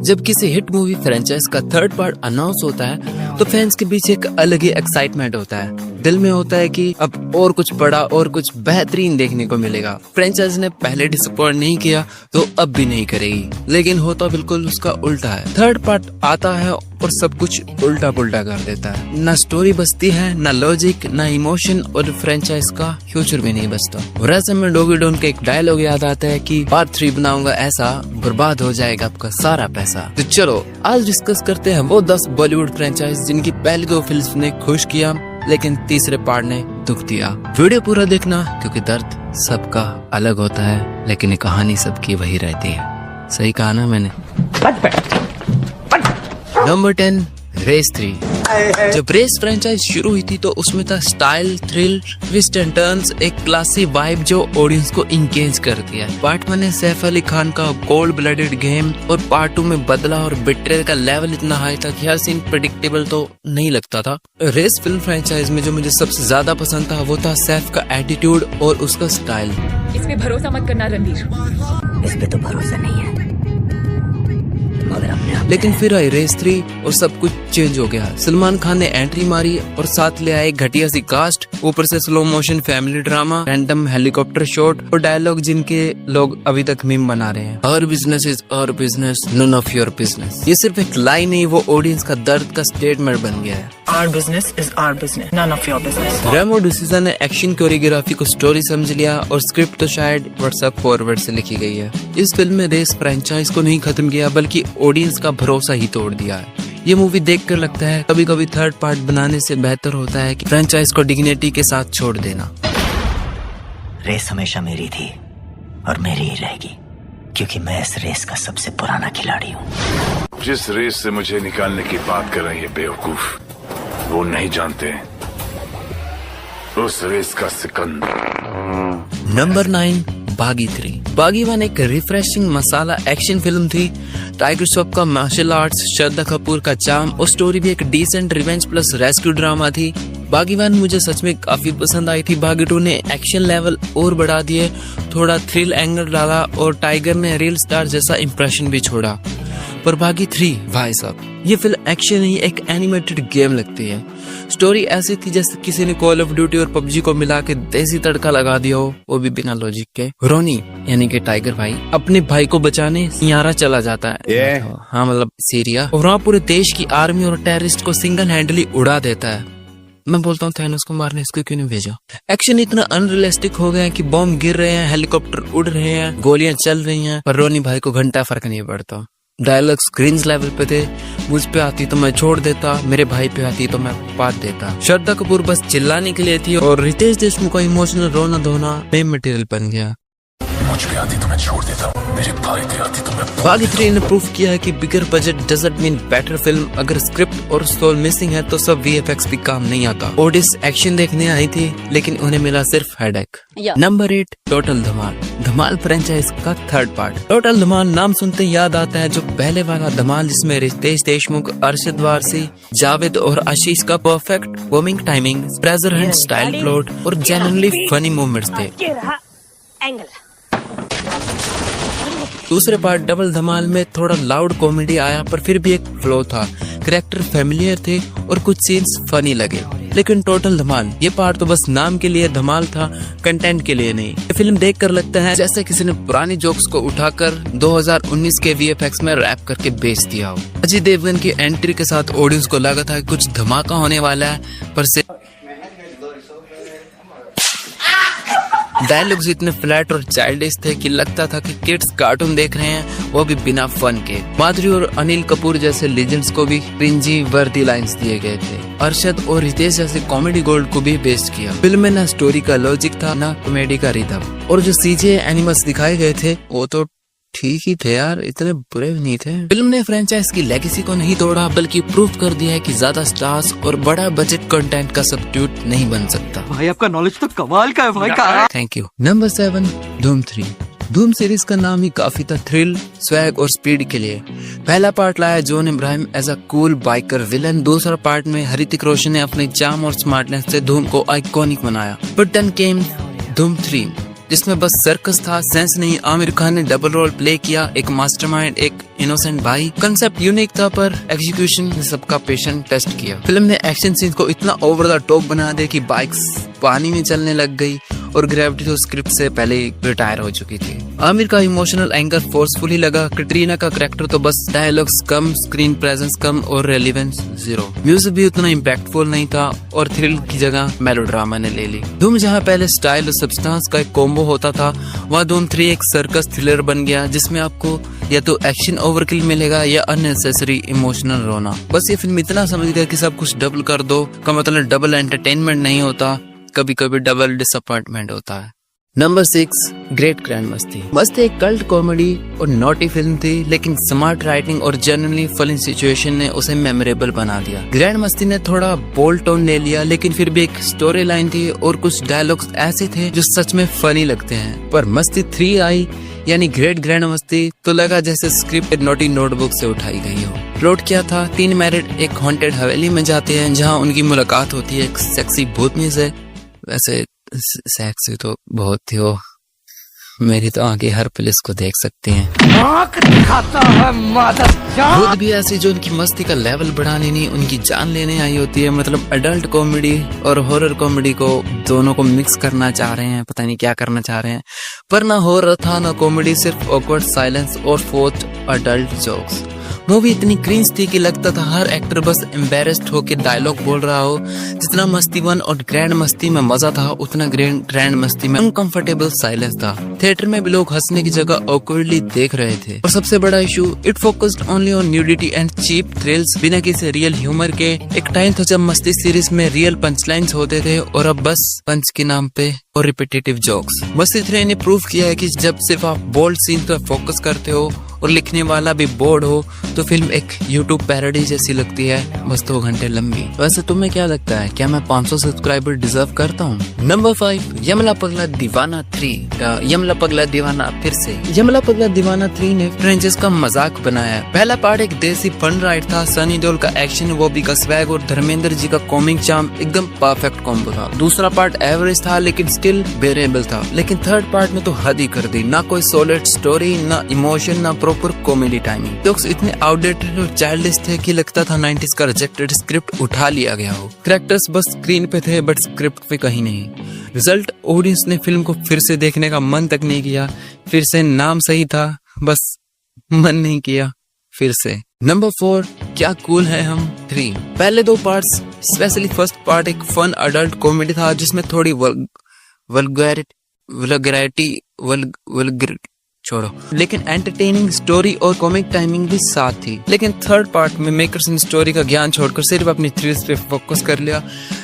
जब किसी hit movie franchise का थर्ड पार्ट अनाउंस होता है तो फैंस के बीच एक अलग ही एक्साइटमेंट होता है। दिल में होता है कि अब और कुछ बड़ा और कुछ बेहतरीन देखने को मिलेगा। फ्रेंचाइज ने पहले डिसअपॉइंट नहीं किया तो अब भी नहीं करेगी, लेकिन होता बिल्कुल उसका उल्टा है। थर्ड पार्ट आता है और सब कुछ उल्टा पुल्टा कर देता है। ना स्टोरी बचती है, ना लॉजिक, ना इमोशन, और फ्रेंचाइज का फ्यूचर भी नहीं बचता। और ऐसे में डोगी डॉन का एक डायलॉग याद आता है कि पार्ट 3 बनाऊंगा ऐसा, बर्बाद हो जाएगा आपका सारा पैसा। तो चलो आज डिस्कस करते हैं वो 10 बॉलीवुड फ्रेंचाइज जिनकी पहली 2 फिल्म ने खुश किया लेकिन तीसरे पार्ट ने दुख दिया। वीडियो पूरा देखना क्योंकि दर्द सबका अलग होता है लेकिन कहानी सबकी वही रहती है। सही कहा ना मैंने? Number 10, race 3। जब रेस फ्रेंचाइज शुरू हुई थी तो उसमें था style, thrill, twist and turns, एक क्लासी वाइब जो ऑडियंस को इंगेज कर दिया। पार्ट 1 में सैफ अली खान का कोल्ड ब्लडेड गेम और पार्ट 2 में बदला और बिट्रेयल का लेवल इतना हाई था कि हर सीन प्रेडिक्टेबल तो नहीं लगता था। रेस फिल्म फ्रेंचाइज में जो मुझे सबसे ज्यादा पसंद था वो था सैफ का एटीट्यूड और उसका स्टाइल। इस पे भरोसा मत करना रणवीर, इस पे तो भरोसा नहीं है, लेकिन फिर आई रेस 3 और सब कुछ चेंज हो गया। सलमान खान ने एंट्री मारी और साथ ले आए घटिया सी कास्ट, ऊपर से slow motion family drama, random helicopter shot और डायलॉग जिनके लोग अभी तक मीम बना रहे हैं। Our business is our business, none of your business. ये सिर्फ एक लाइन नहीं, वो ऑडियंस का दर्द का स्टेटमेंट बन गया है। Our business is our business, none of your business. Remo D'Souza ने एक्शन कोरियोग्राफी को स्टोरी समझ लिया और स्क्रिप्ट तो शायद व्हाट्सएप फॉरवर्ड से लिखी गई है। इस फिल्म में रेस फ्रेंचाइज को नहीं खत्म किया बल्कि ऑडियंस का भरोसा ही तोड़ दिया है। ये मूवी देखकर लगता है कभी कभी थर्ड पार्ट बनाने से बेहतर होता है कि फ्रेंचाइज को डिग्निटी के साथ छोड़ देना। रेस हमेशा मेरी थी और मेरी ही रहेगी क्योंकि मैं इस रेस का सबसे पुराना खिलाड़ी हूँ। जिस रेस से मुझे निकालने की बात कर रहे हैं बेवकूफ, वो नहीं जानते उस रेस का सिकंदर। नंबर 9, बागी 3। बागी 1 एक रिफ्रेशिंग मसाला एक्शन फिल्म थी। टाइगर श्रॉफ का मार्शल आर्ट्स, श्रद्धा कपूर का चार्म और स्टोरी भी एक decent revenge plus rescue drama थी। बागी 1 मुझे सच में काफी पसंद आई थी। बागी 2 ने एक्शन लेवल और बढ़ा दिए, थोड़ा थ्रिल एंगल डाला और टाइगर ने रियल स्टार जैसा इंप्रेशन भी छोड़ा। पर बागी 3 भाई साहब, ये फिल्म एक्शन नहीं एक एनिमेटेड गेम लगती है। स्टोरी ऐसी थी जैसे किसी ने कॉल ऑफ ड्यूटी और पबजी को मिला के देसी तड़का लगा दिया हो, वो भी बिना लॉजिक के। रोनी यानी कि टाइगर भाई अपने भाई को बचाने सियारा चला जाता है, हाँ मतलब सीरिया, और वहाँ पूरे देश की आर्मी और टेररिस्ट को सिंगल हैंडली उड़ा देता है। मैं बोलता हूँ थैनोस को मारने इसको क्यों नहीं भेजा। एक्शन इतना अनरियलिस्टिक हो गया है कि बॉम्ब गिर रहे हैं, हेलीकॉप्टर उड़ रहे हैं, गोलियां चल रही हैं, पर रोनी भाई को घंटा फर्क नहीं पड़ता। डायलॉग स्क्रीन लेवल पे थे, मुझ पे आती तो मैं छोड़ देता, मेरे भाई पे आती तो मैं पाट देता। श्रद्धा कपूर बस चिल्लाने के लिए थी और रितेश देशमुख का इमोशनल रोना धोना मेन मटेरियल बन गया। मुझ पे आती तो मैं छोड़ देता, मेरे भाई पे आती तो मैं बागी 3 ने प्रूफ किया है कि bigger budget doesn't mean better film. अगर स्क्रिप्ट और सोल मिसिंग है तो सब VFX भी काम नहीं आता। ऑडियंस एक्शन देखने आई थी लेकिन उन्हें मिला सिर्फ हेडेक। नंबर 8, टोटल धमाल। धमाल फ्रेंचाइज का थर्ड पार्ट। टोटल धमाल नाम सुनते याद आता है जो पहले वाला धमाल जिसमें रितेश देशमुख, अरशद वारसी, जावेद और आशीष का perfect warming timing, treasure Hunt style plot और जेन्युइनली फनी मोमेंट्स थे। दूसरे पार्ट डबल धमाल में थोड़ा लाउड कॉमेडी आया पर फिर भी एक फ्लो था, कैरेक्टर फेमिलियर थे और कुछ सीन्स फनी लगे। लेकिन टोटल धमाल ये पार्ट तो बस नाम के लिए धमाल था, कंटेंट के लिए नहीं। ये फिल्म देखकर लगता है जैसे किसी ने पुरानी जोक्स को उठाकर 2019 के VFX में रैप करके बेच दिया हो। अजय देवगन की एंट्री के साथ ऑडियंस को लगा था कुछ धमाका होने वाला है, पर से डायलॉग्स इतने फ्लैट और चाइल्डिश थे कि लगता था कि किड्स कार्टून देख रहे हैं, वो भी बिना फन के। माधुरी और अनिल कपूर जैसे लेजेंड्स को भी क्रिंजी वर्दी लाइंस दिए गए थे। अरशद और रितेश जैसे कॉमेडी गोल्ड को भी बेस्ट किया। फिल्म में ना स्टोरी का लॉजिक था ना कॉमेडी का रिदम, और जो CGI एनिमल्स दिखाए गए थे वो तो ठीक ही थे यार, इतने बुरे भी नहीं थे। फिल्म ने फ्रेंचाइज की लेगेसी को नहीं तोड़ा बल्कि प्रूफ कर दिया है कि ज्यादा स्टार्स और बड़ा बजट कंटेंट का सब्स्टिट्यूट नहीं बन सकता। भाई आपका नॉलेज तो कमाल का है भाई का। Thank you. नंबर 7, धूम 3। धूम सीरीज का नाम ही काफी था थ्रिल, स्वैग और स्पीड के लिए। पहला पार्ट लाया John Abraham as a cool biker villain. दूसरा पार्ट में ऋतिक रोशन ने अपने चार्म और स्मार्टनेस से धूम को आइकॉनिक बनाया। बट देन केम धूम 3। जिसमें बस सर्कस था, सेंस नहीं। आमिर खान ने डबल रोल प्ले किया, एक मास्टरमाइंड, एक इनोसेंट भाई। कंसेप्ट यूनिक था पर एग्जीक्यूशन ने सबका पेशेंस टेस्ट किया। फिल्म ने एक्शन सीन को इतना ओवर द टॉप बना दिया कि बाइक्स पानी में चलने लग गई और ग्रेविटी तो स्क्रिप्ट से पहले ही रिटायर हो चुकी थी। आमिर का इमोशनल एंकर फोर्सफुली लगा। कैटरीना का कैरेक्टर तो बस डायलॉग्स कम, स्क्रीन प्रेजेंस कम और रेलेवेंस जीरो। म्यूजिक भी उतना इम्पैक्टफुल नहीं था और थ्रिल की जगह मेलोड्रामा ने ले ली। धूम जहाँ पहले स्टाइल और सब्सटेंस का एक कॉम्बो होता था, वहाँ धूम 3 एक सर्कस थ्रिलर बन गया जिसमें आपको या तो एक्शन ओवरकिल मिलेगा या अननेसेसरी इमोशनल रोना। बस ये फिल्म इतना समझ गया कि सब कुछ डबल कर दो का मतलब डबल एंटरटेनमेंट नहीं होता, कभी कभी डबल डिसअपॉइंटमेंट होता है। नंबर 6, ग्रेट ग्रैंड मस्ती। मस्ती एक कल्ट कॉमेडी और नॉटी फिल्म थी, लेकिन स्मार्ट राइटिंग और जनरली फनी सिचुएशन ने उसे मेमोरेबल बना दिया। ग्रैंड मस्ती ने थोड़ा बोल्ड टोन ले लिया, लेकिन फिर भी एक स्टोरी लाइन थी और कुछ डायलॉग्स ऐसे थे जो सच में फनी लगते हैं। पर मस्ती 3 आई यानी ग्रेट ग्रैंड मस्ती तो लगा जैसे स्क्रिप्ट नोटी नोटबुक से उठाई गई हो। प्लॉट क्या था, 3 मैरिड एक हॉन्टेड हवेली में जाते हैं जहाँ उनकी मुलाकात होती है एक सेक्सी भूतनी से। वैसे सेक्सी तो बहुत थी वो, मेरी तो आगे हर पुलिस को देख सकते हैं। भूत भी ऐसी जो उनकी मस्ती का लेवल बढ़ाने नहीं उनकी जान लेने आई होती है। मतलब अडल्ट कॉमेडी और हॉरर कॉमेडी को दोनों को मिक्स करना चाह रहे हैं, पता नहीं क्या करना चाह रहे हैं। पर ना हॉरर था ना कॉमेडी, सिर्फ ऑकवर्ड साइलेंस और फोर्थ अडल्ट जोक्स। मूवी इतनी क्रिंज थी कि लगता था हर एक्टर बस एम्बेरेस्ड होकर डायलॉग बोल रहा हो। जितना मस्ती 1 और ग्रैंड मस्ती में मजा था, उतना ग्रैंड मस्ती में अनकंफर्टेबल साइलेंस था। थिएटर में भी लोग हंसने की जगह ऑकवर्डली देख रहे थे। और सबसे बड़ा issue, it focused only on nudity and cheap thrills, बिना किसी रियल ह्यूमर के। एक टाइम था जब मस्ती सीरीज में रियल पंचलाइंस होते थे और अब बस पंच के नाम पे और रिपीटेटिव जोक्स। मस्ती 3 ने प्रूव किया है कि जब सिर्फ आप बोल्ड सीन पर फोकस करते हो और लिखने वाला भी बोर्ड हो तो फिल्म एक यूट्यूब पैरोडी जैसी लगती है, बस 2 घंटे लंबी। वैसे तुम्हें क्या लगता है, क्या मैं 500 सब्सक्राइबर डिजर्व करता हूँ? नंबर 5, यमला पगला दीवाना 3। यमला पगला दीवाना फिर से। यमला पगला दीवाना 3 ने फ्रेंचाइज का मजाक बनाया है। पहला पार्ट एक देसी फन राइड था, सनी देओल का एक्शन बॉबी का स्वैग और धर्मेंद्र जी का कॉमिक चार्म एकदम परफेक्ट कॉम्बो था। दूसरा पार्ट एवरेज था लेकिन स्टिल बेरेबल था। लेकिन थर्ड पार्ट में तो हद ही कर दी, ना कोई सॉलिड स्टोरी, ना इमोशन, ना प्रॉपर कॉमेडी टाइमिंग। जोक्स इतने आउटडेटेड और चाइल्डिश थे कि लगता था 90s का रिजेक्टेड स्क्रिप्ट उठा लिया गया हो। कैरेक्टर्स बस स्क्रीन पे थे बट स्क्रिप्ट पे कहीं नहीं। रिजल्ट, ऑडियंस ने फिल्म को फिर से देखने का मन तक नहीं किया। फिर से नाम सही था, बस मन नहीं किया फिर से। नंबर 4, क्या कूल है हम 3। पहले 2 पार्ट्स, स्पेशली फर्स्ट पार्ट एक फन अडल्ट कॉमेडी था जिसमें थोड़ी वल्गैरिटी छोड़ो, लेकिन एंटरटेनिंग स्टोरी और कॉमिक टाइमिंग भी साथ थी। लेकिन थर्ड पार्ट में मेकर्स ने स्टोरी का ज्ञान छोड़कर सिर्फ अपनी थ्रिल्स पे फोकस कर लिया।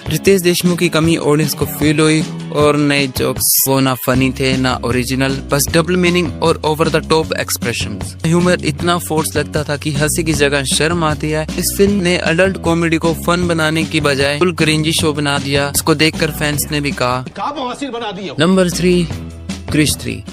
रितेश देशमुख की कमी ऑडियंस को फील हुई और नए जोक्स वो ना फनी थे ना ओरिजिनल, बस डबल मीनिंग और over the top expressions. Humour इतना फोर्स लगता था कि हंसी की जगह शर्म आती है। इस फिल्म ने अडल्ट कॉमेडी को फन बनाने की बजाय फुल क्रिंजी शो बना दिया। इसको देखकर फैंस ने भी कहा नंबर 3, क्रिश 3।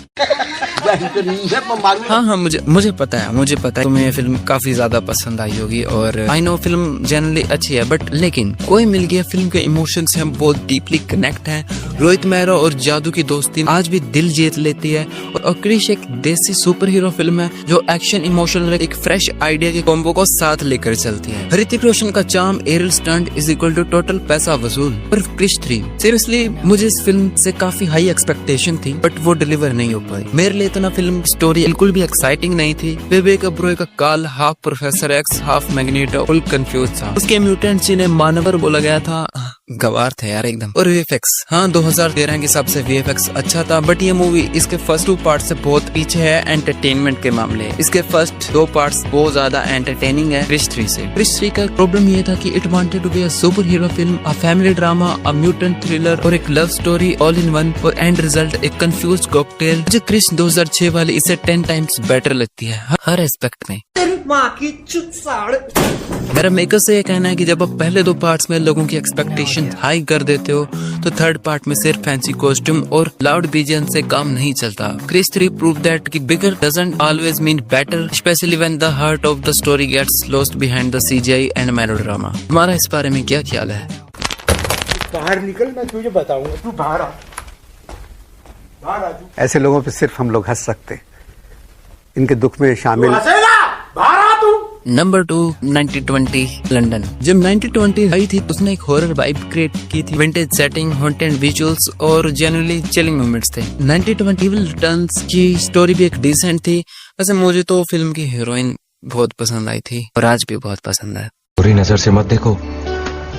हाँ, मुझे पता है तुम्हें ये फिल्म काफी ज्यादा पसंद आई होगी और आई नो फिल्म जनरली अच्छी है, बट लेकिन कोई मिल गया फिल्म के इमोशन से हम बहुत डीपली कनेक्ट हैं। रोहित मेहरा और जादू की दोस्ती आज भी दिल जीत लेती है और क्रिश एक देसी सुपर हीरो फिल्म है जो एक्शन इमोशनल एक फ्रेश आइडिया के कॉम्बो को साथ लेकर चलती है। ऋतिक रोशन का charm, aerial stunt is equal to total पैसा वसूल। पर क्रिश 3 सीरियसली मुझे इस फिल्म से काफी हाई एक्सपेक्टेशन थी बट वो डिलीवर नहीं हो पाई। मेरे लिए इतना फिल्म स्टोरी बिल्कुल भी एक्साइटिंग नहीं थी। विवेक ओबेरॉय का काल half professor x half magneto full confuse था। उसके म्यूटेंट जिन्हें मानवर बोला गया था गवार थे यार एकदम। और वीएफएक्स, हाँ 2013 के हिसाब से वीएफएक्स अच्छा था बट ये मूवी इसके फर्स्ट 2 पार्ट से बहुत पीछे है एंटरटेनमेंट के मामले। इसके फर्स्ट 2 पार्ट्स बहुत ज्यादा एंटरटेनिंग है क्रिश 3 से। क्रिश 3 का प्रॉब्लम ये था कि it wanted to be a super hero film, a family drama, a mutant thriller और एक love story all in one और एंड रिजल्ट एक कंफ्यूज कॉकटेल। मुझे क्रिश 2006 वाली इससे 10 टाइम्स बेटर लगती है हर एस्पेक्ट में। मेरा मेकर से ये कहना है कि जब आप पहले 2 पार्ट्स में लोगों की एक्सपेक्टेशन हाई कर देते हो तो थर्ड पार्ट में सिर्फ फैंसी कॉस्ट्यूम और लाउड बीजीएम से काम नहीं चलता। क्रिश 3 प्रूव दैट कि bigger doesn't always mean better, especially when the heart of the story gets lost behind the CGI and melodrama. तुम्हारा इस बारे में क्या ख्याल है? बाहर निकल, मैं तुझे बताऊंगा, तू बाहर आ। ऐसे लोगों पे सिर्फ हम लोग हंस सकते हैं, इनके दुख में शामिल। Number 2, 1920 London. जब 1920 आई थी उसने एक हॉरर वाइब क्रिएट की थी। विंटेज सेटिंग, हॉन्टेड विजुअल्स और जेन्युइनली चिलिंग मोमेंट्स थे। 1920 रिटर्न्स की स्टोरी भी एक डिसेंट थी। वैसे मुझे तो फिल्म की हीरोइन बहुत पसंद आई थी और आज भी बहुत पसंद है। बुरी नजर से मत देखो,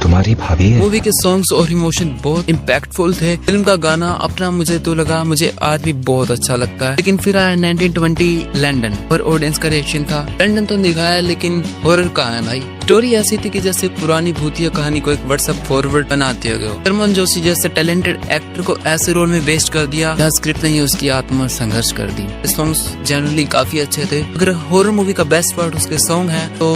तुम्हारी भाभी है। मूवी के सॉन्ग्स और इमोशन बहुत इम्पैक्टफुल थे। फिल्म का गाना अपना मुझे तो लगा, मुझे आज भी बहुत अच्छा लगता है। लेकिन फिर आया 1920 लंदन और ऑडियंस का रिएक्शन था, लंदन तो दिखाया लेकिन हॉरर कहाँ है भाई। स्टोरी ऐसी थी कि जैसे पुरानी भूतिया कहानी को एक व्हाट्सएप फॉरवर्ड बना दिया गया। सरमन जोशी जैसे टैलेंटेड एक्टर को ऐसे रोल में वेस्ट कर दिया जहाँ स्क्रिप्ट ने उसकी आत्मा संघर्ष कर दी। सॉन्ग्स जनरली काफी अच्छे थे। अगर हॉरर मूवी का बेस्ट पार्ट उसके सॉन्ग है तो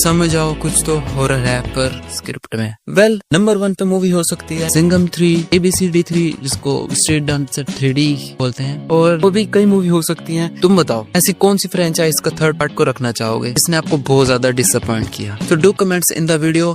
समझ जाओ कुछ तो हॉरर है पर स्क्रिप्ट में। वेल, नंबर 1 पे मूवी हो सकती है सिंघम 3, ABCD 3, जिसको स्ट्रीट डांसर 3D बोलते हैं, और वो भी कई मूवी हो सकती हैं। तुम बताओ ऐसी कौन सी फ्रेंचाइज का थर्ड पार्ट को रखना चाहोगे जिसने आपको बहुत ज्यादा डिसअपॉइंट किया? So do comments in the video.